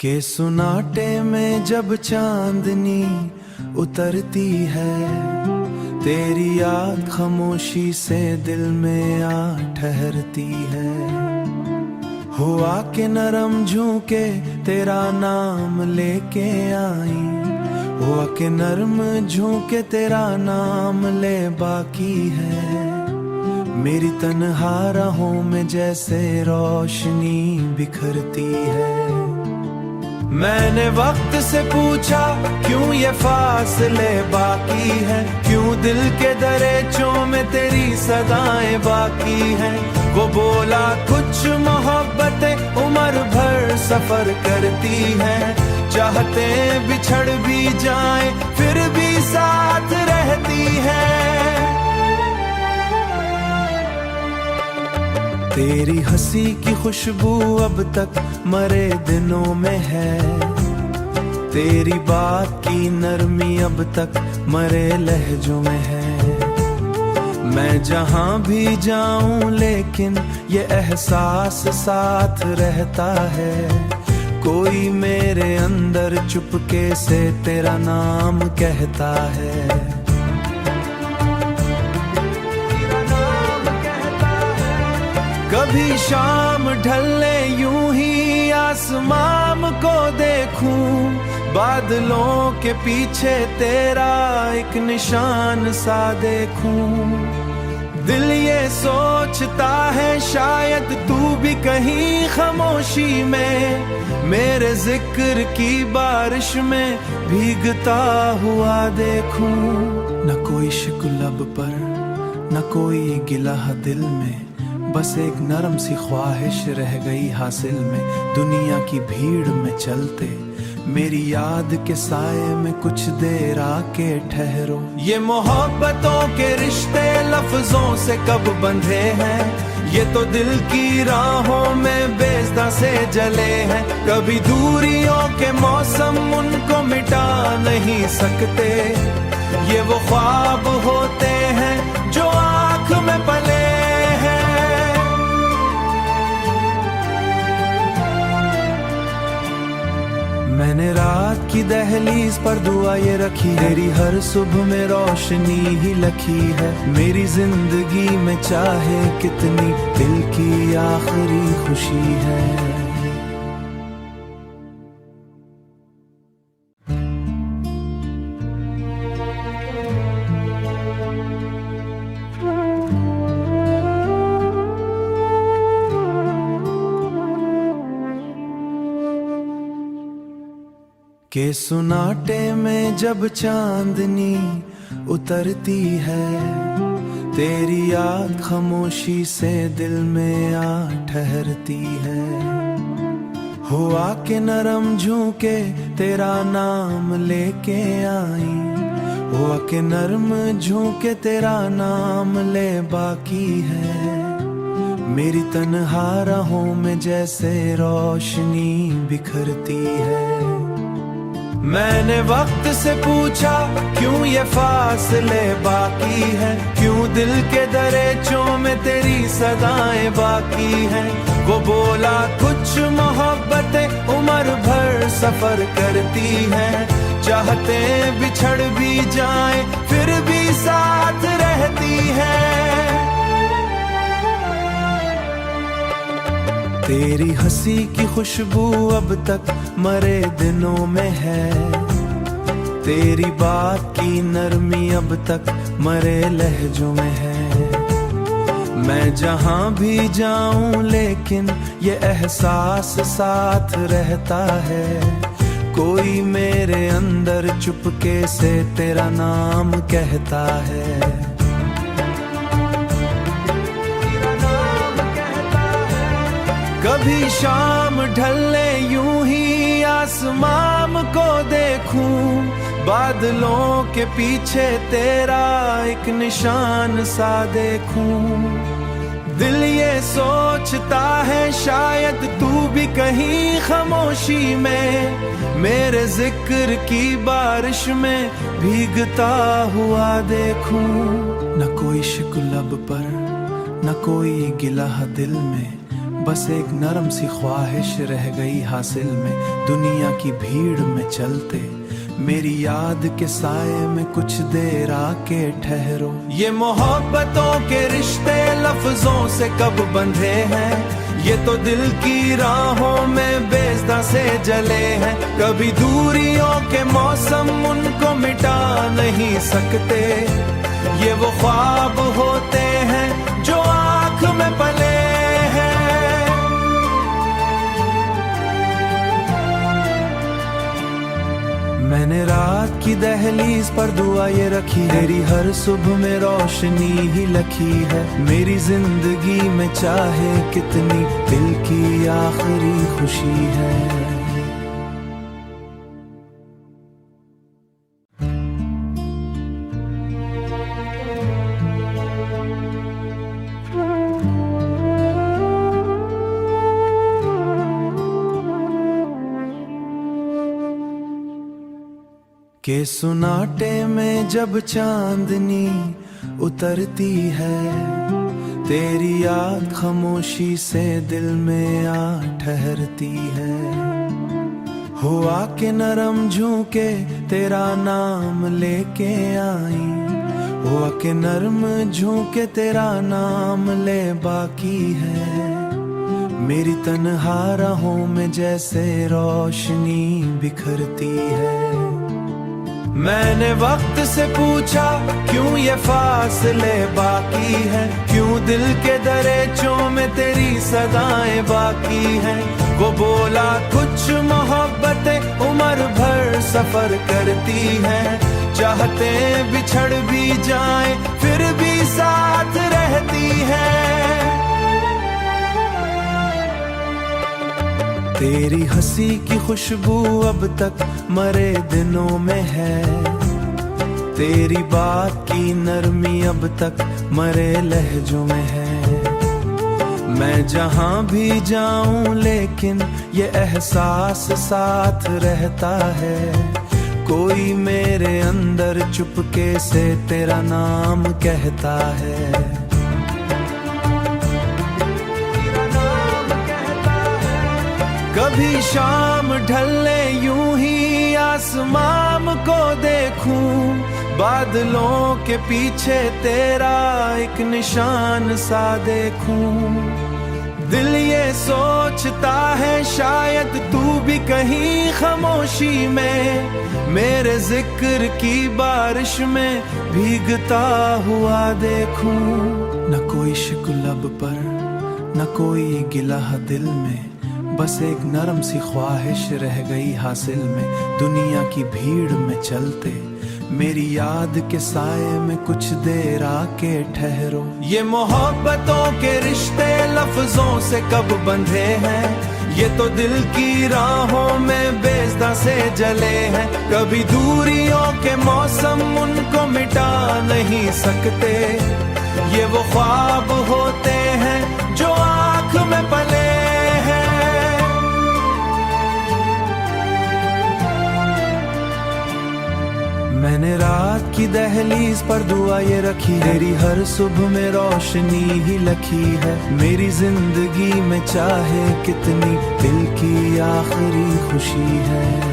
के सुनाटे में जब चांदनी उतरती है, तेरी याद खामोशी से दिल में आ ठहरती है। हुआ के नरम झूके तेरा नाम लेके आई, हुआ के नरम झूके तेरा नाम ले बाकी है। मेरी तन्हा राहों में जैसे रोशनी बिखरती है। मैंने वक्त से पूछा क्यों ये फासले बाकी है, क्यों दिल के दरेचों में तेरी सदाएं बाकी हैं। वो बोला कुछ मोहब्बतें उम्र भर सफर करती हैं, चाहते बिछड़ भी जाएं फिर भी साथ रहती हैं। तेरी हंसी की खुशबू अब तक मरे दिनों में है, तेरी बात की नरमी अब तक मरे लहजों में है। मैं जहां भी जाऊं लेकिन ये एहसास साथ रहता है, कोई मेरे अंदर चुपके से तेरा नाम कहता है। कभी शाम ढलने यूं ही आसमां को देखूं, बादलों के पीछे तेरा एक निशान सा देखूं। दिल ये सोचता है शायद तू भी कहीं खामोशी में मेरे जिक्र की बारिश में भीगता हुआ देखूं। न कोई शिक लब पर न कोई गिला दिल में, बस एक नरम सी ख्वाहिश रह गई हासिल में। दुनिया की भीड़ में चलते मेरी याद के साए में कुछ देर आके ठहरो। ये मोहब्बतों के रिश्ते लफ्जों से कब बंधे हैं, ये तो दिल की राहों में बेज़दा से जले हैं। कभी दूरियों के मौसम उनको मिटा नहीं सकते, ये वो ख्वाब होते हैं जो आँख में पले हैं। मैंने रात की दहलीज पर दुआ ये रखी, तेरी हर सुबह में रोशनी ही लखी है। मेरी जिंदगी में चाहे कितनी दिल की आखिरी खुशी है। के सुनाटे में जब चांदनी उतरती है, तेरी याद खामोशी से दिल में आ ठहरती है। हुआ के नरम झूके तेरा नाम लेके आई, हुआ के नरम झूके तेरा नाम ले बाकी है। मेरी तन्हा राहों में जैसे रोशनी बिखरती है। मैंने वक्त से पूछा क्यों ये फासले बाकी है, क्यों दिल के दरेचों में तेरी सदाएं बाकी हैं। वो बोला कुछ मोहब्बतें उम्र भर सफर करती हैं, चाहते बिछड़ भी जाएं फिर भी साथ रहती हैं। तेरी हंसी की खुशबू अब तक मरे दिनों में है, तेरी बात की नरमी अब तक मरे लहजों में है। मैं जहां भी जाऊं लेकिन ये एहसास साथ रहता है, कोई मेरे अंदर चुपके से तेरा नाम कहता है। कभी शाम ढलने यूं ही आसमां को देखूं, बादलों के पीछे तेरा एक निशान सा देखूं। दिल ये सोचता है शायद तू भी कहीं खामोशी में मेरे जिक्र की बारिश में भीगता हुआ देखूं। न कोई शिक लब पर न कोई गिला दिल में, बस एक नरम सी ख्वाहिश रह गई हासिल में, दुनिया की भीड़ में चलते मेरी याद के साए में कुछ देर आके ठहरो। ये मोहब्बतों के रिश्ते लफ्जों से कब बंधे हैं, ये तो दिल की राहों में बेज़दा से जले हैं। कभी दूरियों के मौसम उनको मिटा नहीं सकते, ये वो ख्वाब होते हैं जो आँख में पले हैं। मैंने रात की दहलीज पर दुआ ये रखी, तेरी हर सुबह में रोशनी ही लखी है। मेरी जिंदगी में चाहे कितनी दिल की आखिरी खुशी है। के सुनाटे में जब चांदनी उतरती है, तेरी याद खामोशी से दिल में आ ठहरती है। हुआ के नरम झूके तेरा नाम लेके आई, हुआ के नरम झूके तेरा नाम ले बाकी है। मेरी तन्हा राहों में जैसे रोशनी बिखरती है। मैंने वक्त से पूछा क्यों ये फासले बाकी हैं, क्यों दिल के दरेचों में तेरी सदाएं बाकी हैं। वो बोला कुछ मोहब्बतें उम्र भर सफर करती हैं, चाहते बिछड़ भी जाएं फिर भी साथ रहती हैं। तेरी हंसी की खुशबू अब तक मरे दिनों में है, तेरी बात की नरमी अब तक मरे लहजों में है। मैं जहां भी जाऊं लेकिन ये एहसास साथ रहता है, कोई मेरे अंदर चुपके से तेरा नाम कहता है। कभी शाम ढलने यूं ही आसमां को देखूं, बादलों के पीछे तेरा एक निशान सा देखूं। दिल ये सोचता है शायद तू भी कहीं खामोशी में मेरे जिक्र की बारिश में भीगता हुआ देखूं। न कोई शिकवा लब पर न कोई गिला दिल में, बस एक नरम सी ख्वाहिश रह गई हासिल में। दुनिया की भीड़ में चलते मेरी याद के साए में कुछ देर आके ठहरो। ये मोहब्बतों के रिश्ते लफ्जों से कब बंधे हैं, ये तो दिल की राहों में बेज़दा से जले हैं। कभी दूरियों के मौसम उनको मिटा नहीं सकते, ये वो ख्वाब होते हैं जो आँख में पले हैं। मैंने रात की दहलीज पर दुआ ये रखी, तेरी हर सुबह में रोशनी ही लखी है। मेरी जिंदगी में चाहे कितनी दिल की आखिरी खुशी है।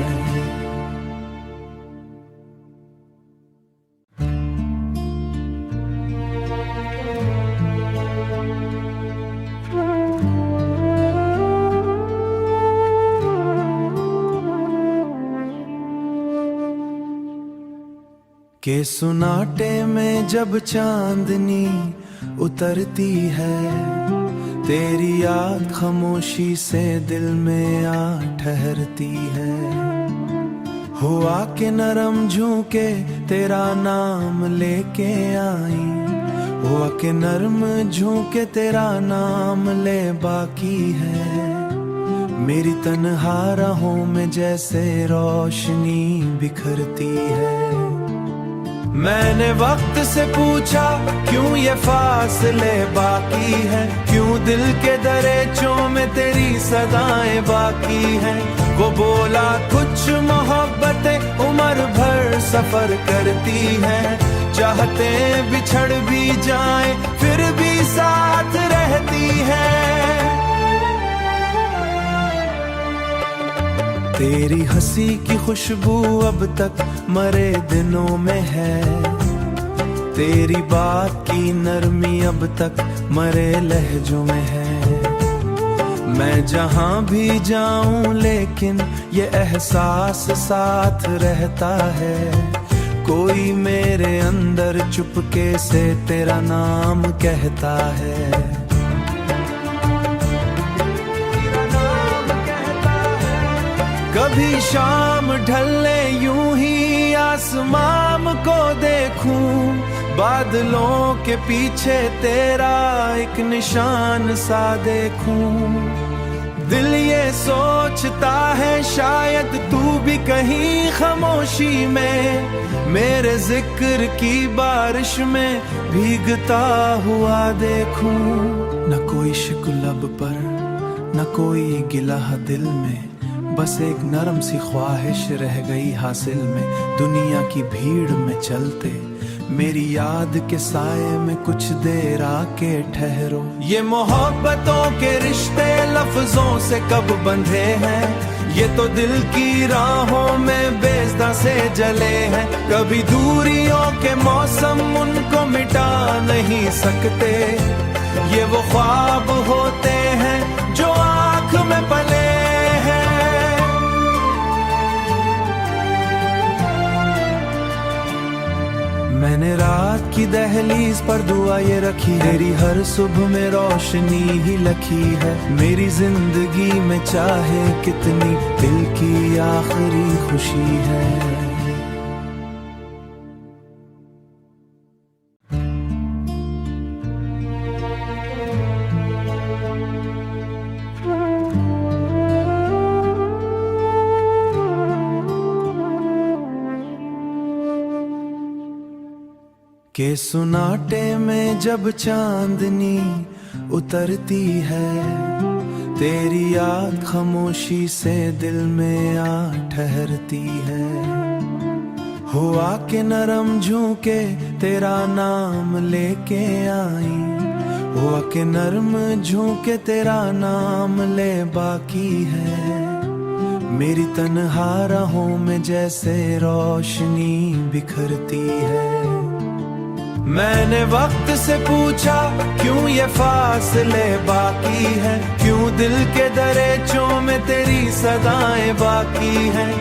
के सुनाटे में जब चांदनी उतरती है, तेरी याद खामोशी से दिल में आ ठहरती है। हुआ के नरम झूके तेरा नाम लेके आई, हुआ के नरम झूके तेरा नाम ले बाकी है। मेरी तन्हा राहों में जैसे रोशनी बिखरती है। मैंने वक्त से पूछा क्यों ये फासले बाकी हैं, क्यों दिल के दरेचों में तेरी सदाएं बाकी हैं। वो बोला कुछ मोहब्बतें उम्र भर सफर करती हैं, चाहते बिछड़ भी जाएं फिर भी साथ रहती हैं। तेरी हंसी की खुशबू अब तक मरे दिनों में है, तेरी बात की नरमी अब तक मरे लहजों में है। मैं जहां भी जाऊं लेकिन ये एहसास साथ रहता है, कोई मेरे अंदर चुपके से तेरा नाम कहता है। कभी शाम ढले यूं ही आसमां को देखूं, बादलों के पीछे तेरा एक निशान सा देखूं। दिल ये सोचता है शायद तू भी कहीं खामोशी में मेरे जिक्र की बारिश में भीगता हुआ देखूं। न कोई शिक लब पर न कोई गिला दिल में, बस एक नरम सी ख्वाहिश रह गई हासिल में। दुनिया की भीड़ में चलते मेरी याद के साए में कुछ देर आके ठहरो। ये मोहब्बतों के रिश्ते लफ्जों से कब बंधे हैं, ये तो दिल की राहों में बेज़दा से जले हैं। कभी दूरियों के मौसम उनको मिटा नहीं सकते, ये वो ख्वाब होते हैं जो आँख में पले हैं। मैंने रात की दहलीज पर दुआ ये रखी, तेरी हर सुबह में रोशनी ही लखी है। मेरी जिंदगी में चाहे कितनी दिल की आखिरी खुशी है। के सुनाटे में जब चांदनी उतरती है, तेरी याद खामोशी से दिल में आ ठहरती है। हुआ के नरम झूके तेरा नाम लेके आई, हुआ के नरम झूके तेरा नाम ले बाकी है। मेरी तन्हा राहों में जैसे रोशनी बिखरती है। मैंने वक्त से पूछा क्यों ये फासले बाकी हैं, क्यों दिल के दरेचों में तेरी सदाएं बाकी हैं।